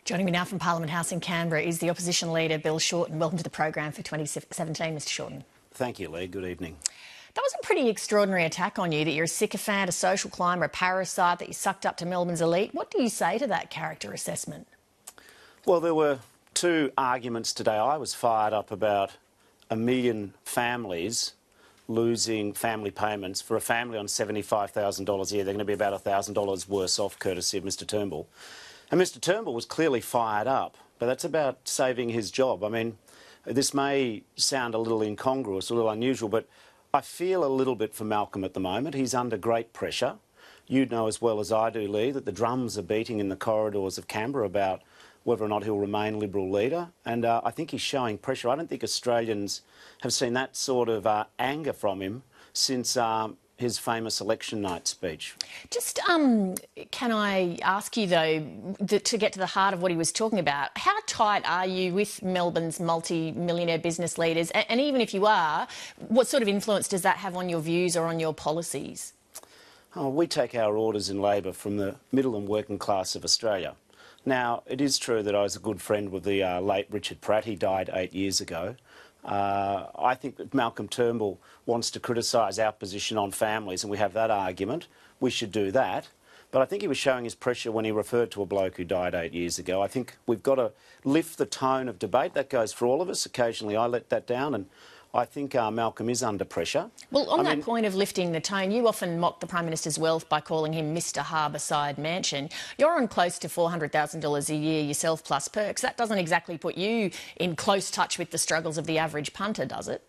Joining me now from Parliament House in Canberra is the opposition leader, Bill Shorten. Welcome to the program for 2017, Mr Shorten. Thank you, Lee. Good evening. That was a pretty extraordinary attack on you, that you're a sycophant, a social climber, a parasite, that you sucked up to Melbourne's elite. What do you say to that character assessment? Well, there were two arguments today. I was fired up about 1 million families losing family payments. For a family on $75,000 a year, they're going to be about $1,000 worse off, courtesy of Mr Turnbull. And Mr Turnbull was clearly fired up, but that's about saving his job. I mean, this may sound a little incongruous, a little unusual, but I feel a little bit for Malcolm at the moment. He's under great pressure. You know as well as I do, Lee, that the drums are beating in the corridors of Canberra about whether or not he'll remain Liberal leader. And I think he's showing pressure. I don't think Australians have seen that sort of anger from him since his famous election night speech. Just can I ask you, though, to get to the heart of what he was talking about, how tight are you with Melbourne's multi-millionaire business leaders? And even if you are, what sort of influence does that have on your views or on your policies? Oh, we take our orders in Labor from the middle and working class of Australia. Now, it is true that I was a good friend with the late Richard Pratt. He died 8 years ago. I think that Malcolm Turnbull wants to criticise our position on families, and we have that argument. We should do that. But I think he was showing his pressure when he referred to a bloke who died 8 years ago. I think we've got to lift the tone of debate. That goes for all of us. Occasionally I let that down, and I think Malcolm is under pressure. Well, on that point of lifting the tone, you often mock the Prime Minister's wealth by calling him Mr Harbourside Mansion. You're on close to $400,000 a year yourself, plus perks. That doesn't exactly put you in close touch with the struggles of the average punter, does it?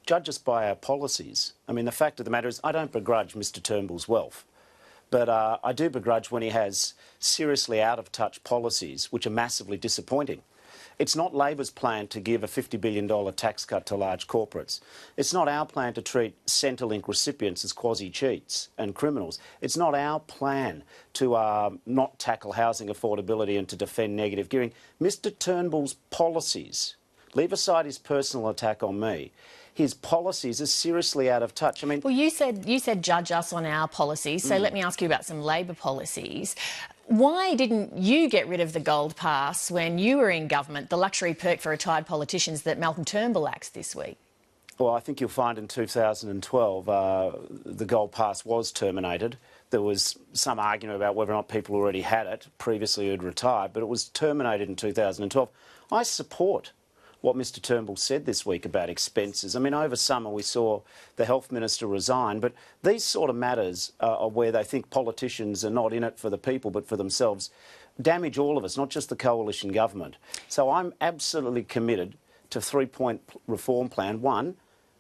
Judge us by our policies. I mean, the fact of the matter is I don't begrudge Mr Turnbull's wealth, but I do begrudge when he has seriously out-of-touch policies which are massively disappointing. It's not Labor's plan to give a $50 billion tax cut to large corporates. It's not our plan to treat Centrelink recipients as quasi-cheats and criminals. It's not our plan to not tackle housing affordability and to defend negative gearing. Mr Turnbull's policies, leave aside his personal attack on me, his policies are seriously out of touch. I mean, well, you said judge us on our policies, so let me ask you about some Labor policies. Why didn't you get rid of the gold pass when you were in government, the luxury perk for retired politicians that Malcolm Turnbull axed this week? Well, I think you'll find in 2012 the gold pass was terminated. There was some argument about whether or not people already had it, previously who'd retired, but it was terminated in 2012. I support what Mr Turnbull said this week about expenses. I mean, over summer we saw the Health Minister resign, but these sort of matters are where they think politicians are not in it for the people but for themselves, damage all of us, not just the coalition government. So I'm absolutely committed to a three-point reform plan. One,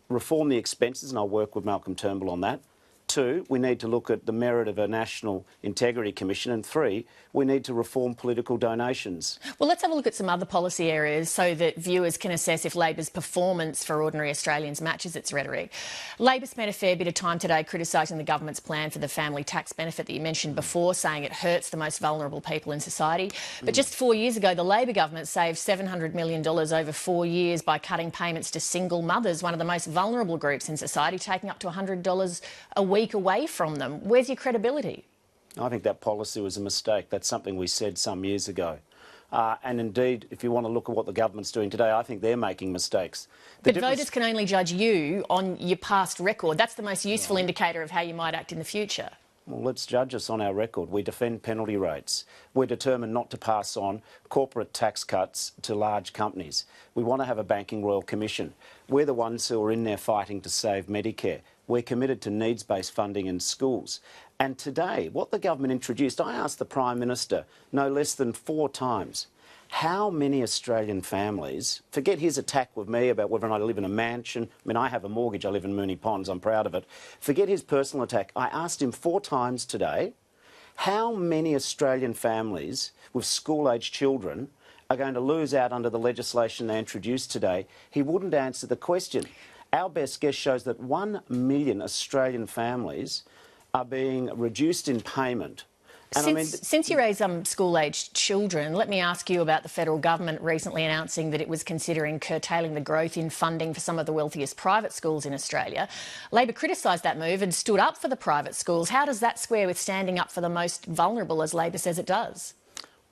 reform the expenses, and I'll work with Malcolm Turnbull on that. Two, we need to look at the merit of a National Integrity Commission. And three, we need to reform political donations. Well, let's have a look at some other policy areas so that viewers can assess if Labor's performance for ordinary Australians matches its rhetoric. Labor spent a fair bit of time today criticising the government's plan for the family tax benefit that you mentioned before, saying it hurts the most vulnerable people in society. But just 4 years ago, the Labor government saved $700 million over 4 years by cutting payments to single mothers, one of the most vulnerable groups in society, taking up to $100 a week away from them. Where's your credibility? I think that policy was a mistake. That's something we said some years ago. And indeed, if you want to look at what the government's doing today, I think they're making mistakes. But voters can only judge you on your past record. That's the most useful indicator of how you might act in the future. Well, let's judge us on our record. We defend penalty rates. We're determined not to pass on corporate tax cuts to large companies. We want to have a banking royal commission. We're the ones who are in there fighting to save Medicare. We're committed to needs-based funding in schools. And today, what the government introduced, I asked the Prime Minister no less than 4 times, how many Australian families, forget his attack with me about whether or not I live in a mansion. I mean, I have a mortgage, I live in Moonee Ponds, I'm proud of it. Forget his personal attack. I asked him 4 times today, how many Australian families with school-aged children are going to lose out under the legislation they introduced today? He wouldn't answer the question. Our best guess shows that 1 million Australian families are being reduced in payment. And since you raise school-aged children, let me ask you about the federal government recently announcing that it was considering curtailing the growth in funding for some of the wealthiest private schools in Australia. Labor criticised that move and stood up for the private schools. How does that square with standing up for the most vulnerable, as Labor says it does?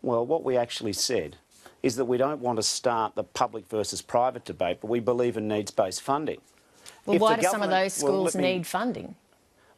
Well, what we actually said is that we don't want to start the public versus private debate, but we believe in needs-based funding. Well, why do some of those schools need funding?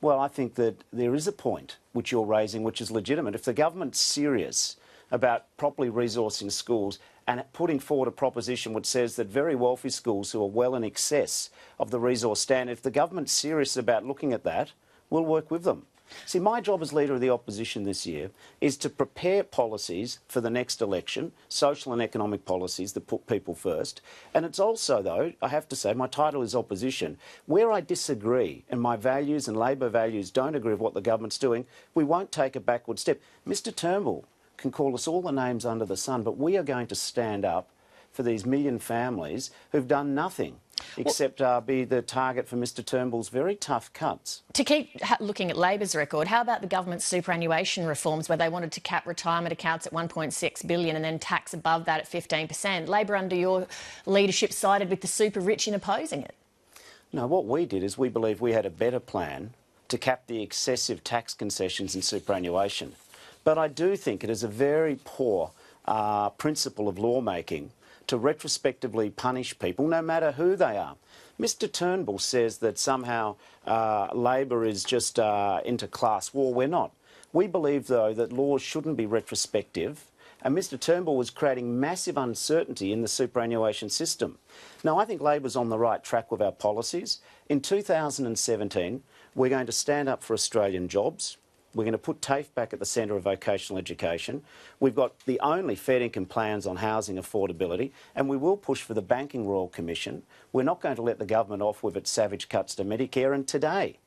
Well, I think that there is a point which you're raising which is legitimate. If the government's serious about properly resourcing schools and putting forward a proposition which says that very wealthy schools who are well in excess of the resource standard, if the government's serious about looking at that, we'll work with them. See, my job as Leader of the Opposition this year is to prepare policies for the next election, social and economic policies that put people first. And it's also, though, I have to say, my title is Opposition. Where I disagree and my values and Labor values don't agree with what the government's doing, we won't take a backward step. Mr Turnbull can call us all the names under the sun, but we are going to stand up for these million families who've done nothing except be the target for Mr Turnbull's very tough cuts. To keep looking at Labor's record, how about the government's superannuation reforms where they wanted to cap retirement accounts at $1.6 billion and then tax above that at 15%? Labor, under your leadership, sided with the super rich in opposing it. No, what we did is we believe we had a better plan to cap the excessive tax concessions in superannuation. But I do think it is a very poor principle of lawmaking to retrospectively punish people, no matter who they are. Mr Turnbull says that somehow Labor is just into class war. We're not. We believe, though, that laws shouldn't be retrospective, and Mr Turnbull was creating massive uncertainty in the superannuation system. Now, I think Labor's on the right track with our policies. In 2017, we're going to stand up for Australian jobs. We're going to put TAFE back at the centre of vocational education. We've got the only fair income plans on housing affordability, and we will push for the Banking Royal Commission. We're not going to let the government off with its savage cuts to Medicare. And today,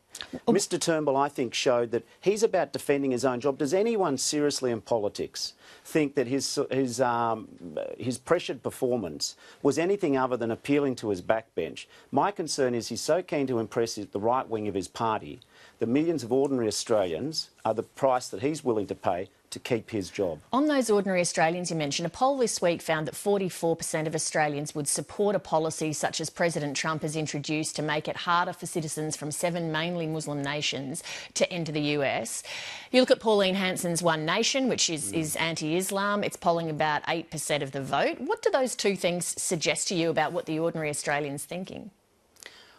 Mr Turnbull, I think, showed that he's about defending his own job. Does anyone seriously in politics think that his pressured performance was anything other than appealing to his backbench? My concern is he's so keen to impress the right wing of his party that millions of ordinary Australians are the price that he's willing to pay to keep his job. On those ordinary Australians you mentioned, a poll this week found that 44% of Australians would support a policy such as President Trump has introduced to make it harder for citizens from 7 mainly Muslim nations to enter the US. You look at Pauline Hanson's One Nation, which is anti-Islam. It's polling about 8% of the vote. What do those two things suggest to you about what the ordinary Australian's thinking?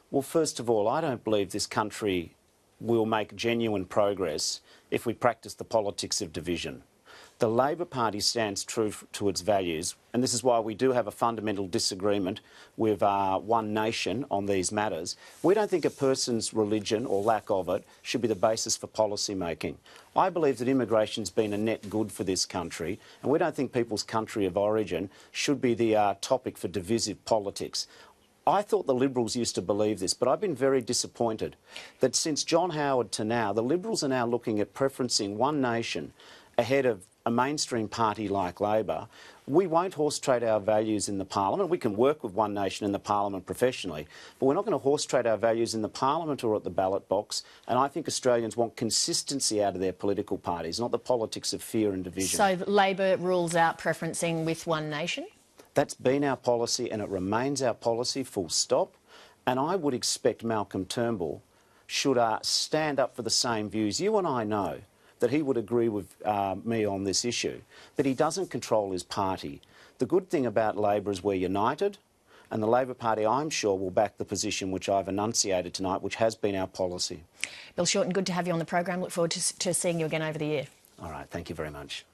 Well, first of all, I don't believe this country will make genuine progress if we practice the politics of division. The Labor Party stands true to its values, and this is why we do have a fundamental disagreement with One Nation on these matters. We don't think a person's religion or lack of it should be the basis for policy making. I believe that immigration's been a net good for this country, and we don't think people's country of origin should be the topic for divisive politics. I thought the Liberals used to believe this, but I've been very disappointed that since John Howard to now, the Liberals are now looking at preferencing One Nation ahead of a mainstream party like Labor. We won't horse trade our values in the Parliament. We can work with One Nation in the Parliament professionally, but we're not going to horse trade our values in the Parliament or at the ballot box. And I think Australians want consistency out of their political parties, not the politics of fear and division. So Labor rules out preferencing with One Nation? That's been our policy and it remains our policy, full stop. And I would expect Malcolm Turnbull should stand up for the same views. You and I know that he would agree with me on this issue, but he doesn't control his party. The good thing about Labor is we're united, and the Labor Party, I'm sure, will back the position which I've enunciated tonight, which has been our policy. Bill Shorten, good to have you on the program. Look forward to seeing you again over the year. All right, thank you very much.